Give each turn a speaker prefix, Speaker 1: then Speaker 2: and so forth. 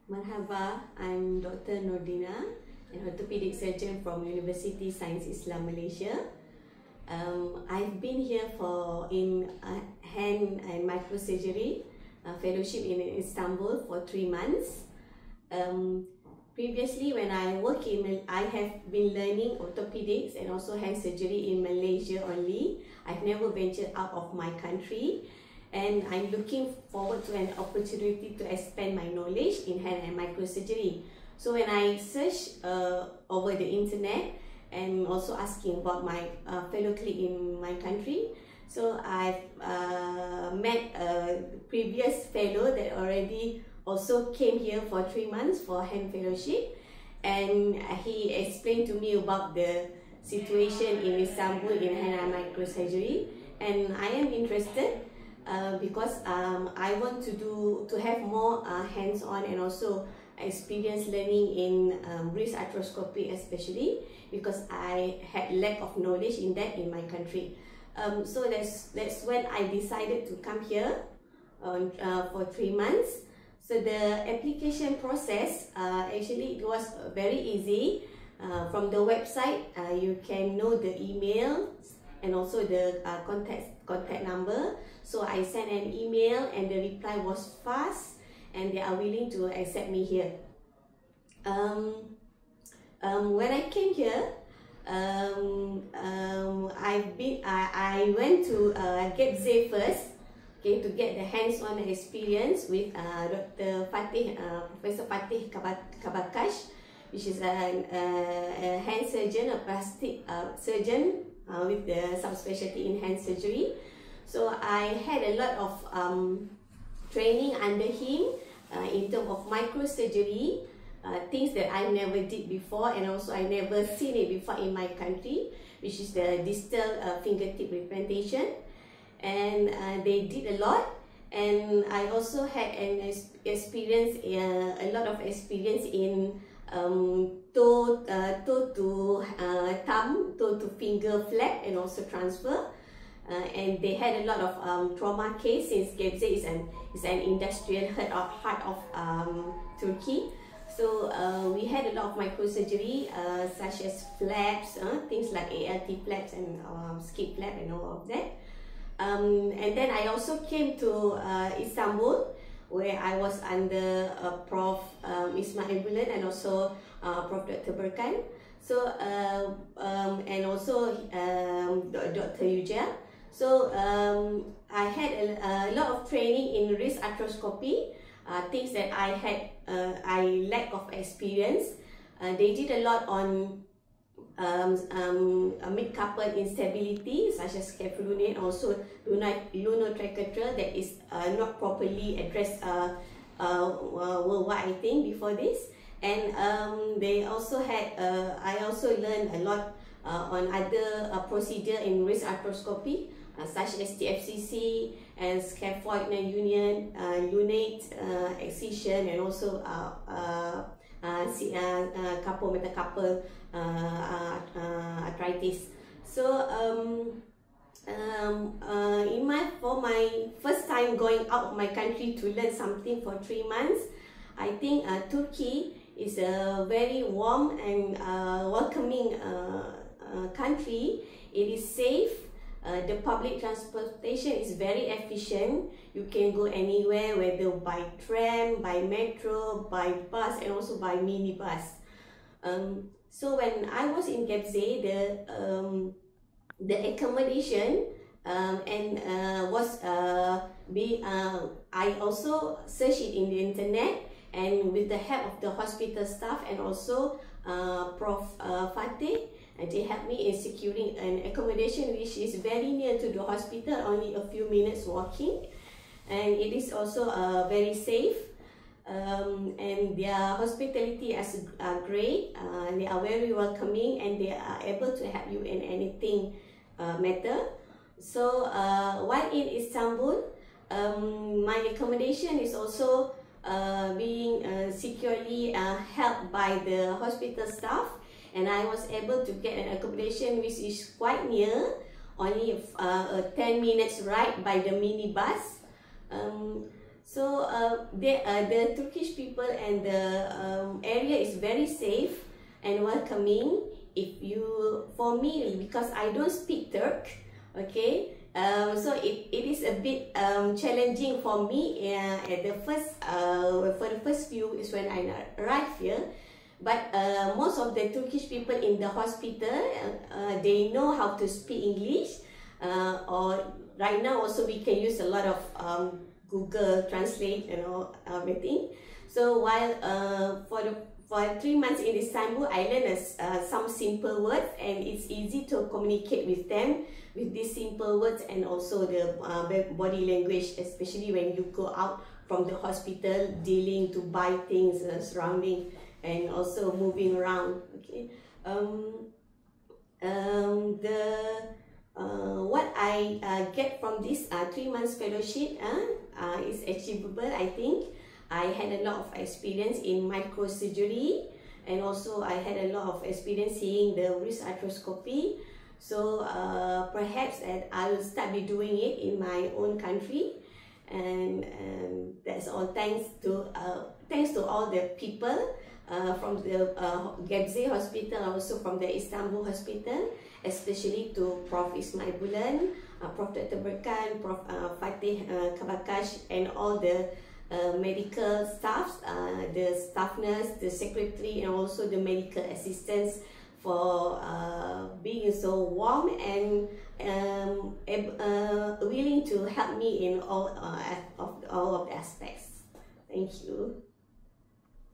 Speaker 1: Marhaba, I'm Dr. Dina, an orthopedic surgeon from University Science Islam Malaysia. I've been here in hand and microsurgery fellowship in Istanbul for 3 months. Previously, when I have been learning orthopedics and also hand surgery in Malaysia only. I've never ventured out of my country, and I'm looking forward to an opportunity to expand my knowledge in hand and microsurgery. So when I searched over the internet and also asking about my fellow colleague in my country, so I've met a previous fellow that already also came here for 3 months for hand fellowship, and he explained to me about the situation in Istanbul in hand and microsurgery, and I am interested because I want to have more hands-on and also experience learning in wrist arthroscopy, especially because I had lack of knowledge in that in my country. So that's when I decided to come here for 3 months. So the application process, actually it was very easy. From the website, you can know the email and also the contact number. So I sent an email and the reply was fast, and they are willing to accept me here. When I came here, I went to Gebze first, okay, to get the hands-on experience with Dr. Fatih, Professor Fatih Kabakash, which is a hand surgeon, a plastic surgeon with the subspecialty in hand surgery. So I had a lot of training under him in terms of microsurgery, things that I never did before, and also I never seen it before in my country, which is the distal fingertip replantation. And they did a lot, and I also had an experience, a lot of experience in toe to thumb, toe to finger flap, and also transfer. And they had a lot of trauma case, since Gebze is an industrial heart of Turkey. So we had a lot of microsurgery, such as flaps, things like ALT flaps and skip flap and all of that. And then I also came to Istanbul, where I was under Prof. Ismail Bulan and also Prof. Dr. Berkan. So and also Dr. Yuja. So I had a lot of training in wrist arthroscopy, things that I had lack of experience. They did a lot on mid-carpal instability, such as scapulonate, also lunotricutal, that is not properly addressed worldwide, I think, before this. And they also had, I also learned a lot on other procedure in wrist arthroscopy, such as TFCC and scaphoid union, lunate excision, and also carpal metacarpal arthritis. So for my first time going out of my country to learn something for 3 months, I think Turkey is a very warm and welcoming country. It is safe. The public transportation is very efficient. You can go anywhere, whether by tram, by metro, by bus, and also by minibus. So when I was in Gebze, the accommodation I also searched it in the internet, and with the help of the hospital staff and also Prof. Fatih, they helped me in securing an accommodation which is very near to the hospital, only a few minutes walking, and it is also very safe. And their hospitality is great. They are very welcoming, and they are able to help you in anything matter. So while in Istanbul, my accommodation is also being securely helped by the hospital staff, and I was able to get an accommodation which is quite near, only a 10 minutes ride by the minibus. So the Turkish people and the area is very safe and welcoming. For me, because I don't speak Turk, okay, so it is a bit challenging for me at the first for the first few is when I arrived here. But most of the Turkish people in the hospital, they know how to speak English. Or right now also we can use a lot of Google Translate and all everything. So while for 3 months in Istanbul, I learned some simple words, and it's easy to communicate with them with these simple words, and also the body language, especially when you go out from the hospital dealing to buy things surrounding and also moving around. Okay, what I get from this 3 months fellowship is achievable, I think. I had a lot of experience in microsurgery, and also I had a lot of experience seeing the wrist arthroscopy. So perhaps that I will start be doing it in my own country, and that's all. Thanks to all the people from the Gebze Hospital, also from the Istanbul Hospital, especially to Prof. Ismail Bulan, Prof. Dr. Berkan, Prof. Fatih Kabakash, and all the medical staffs, the staff nurse, the secretary, and also the medical assistants for being so warm and willing to help me in all of the aspects. Thank you.